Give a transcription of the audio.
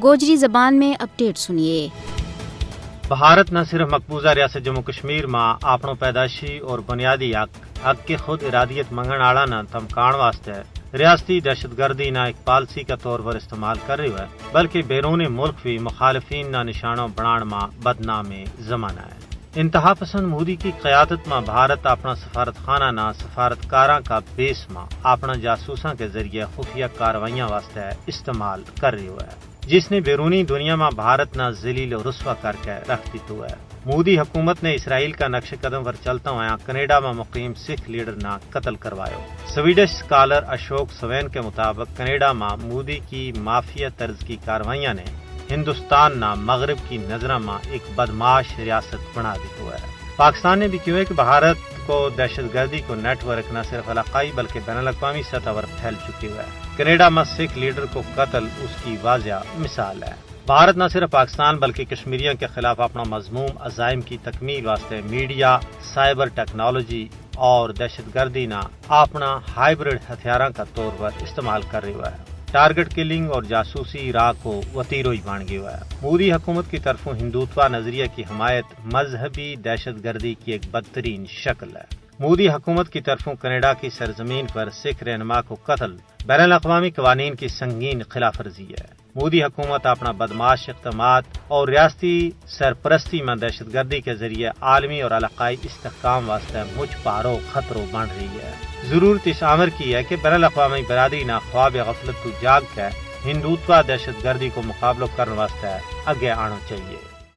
گوجری زبان میں اپڈیٹ سنیے۔ بھارت نہ صرف مقبوضہ ریاست جموں کشمیر میں اپنوں پیدائشی اور بنیادی حق کے خود ارادیت منگن آڑا نہ تمکان واسطے ریاستی دہشت گردی نہ ایک پالسی کا طور پر استعمال کر رہی ہے، بلکہ بیرون ملک بھی مخالفین نہ نشانوں بنان میں بدنام زمانہ ہے۔ انتہا پسند مودی کی قیادت میں بھارت اپنا سفارت خانہ نہ سفارتکاراں کا بیس میں اپنا جاسوساں کے ذریعے خفیہ کاروائیاں واسطے استعمال کر رہی ہے، جس نے بیرونی دنیا میں بھارت نہ ذلیل و رسوا کر کے رکھ دی ہے۔ مودی حکومت نے اسرائیل کا نقش قدم پر چلتا ہوا کینیڈا میں مقیم سکھ لیڈر نہ قتل کروایا۔ سویڈش اسکالر اشوک سوین کے مطابق کینیڈا میں مودی کی مافیا طرز کی کاروائیاں نے ہندوستان نہ مغرب کی نظر میں ایک بدماش ریاست بنا دی ہے۔ پاکستان نے بھی کیوں ہے کہ بھارت کو دہشت گردی کو نیٹ ورک نہ صرف علاقائی بلکہ بین الاقوامی سطح پر پھیل چکی ہے۔ کینیڈا میں سکھ لیڈر کو قتل اس کی واضح مثال ہے۔ بھارت نہ صرف پاکستان بلکہ کشمیریوں کے خلاف اپنا مذموم عزائم کی تکمیل واسطے میڈیا، سائبر ٹیکنالوجی اور دہشت گردی نہ اپنا ہائیبرڈ ہتھیاروں کا طور پر استعمال کر رہی ہے۔ ٹارگٹ کلنگ اور جاسوسی راہ کو وتیرو ہی بن گیا ہے۔ مودی حکومت کی طرفوں ہندوتوا نظریہ کی حمایت مذہبی دہشت گردی کی ایک بدترین شکل ہے۔ مودی حکومت کی طرفوں کینیڈا کی سرزمین پر سکھ رہنما کو قتل بین الاقوامی قوانین کی سنگین خلاف ورزی ہے۔ مودی حکومت اپنا بدماش اقدامات اور ریاستی سرپرستی میں دہشت گردی کے ذریعے عالمی اور علاقائی استحکام واسطے مجھ پارو خطروں بن رہی ہے۔ ضرورت اس امر کی ہے کہ بین الاقوامی برادری نہ خواب غفلت تو جاگ کے ہندوتوا دہشت گردی کو مقابلہ کرنے واسطے آگے آنا چاہیے۔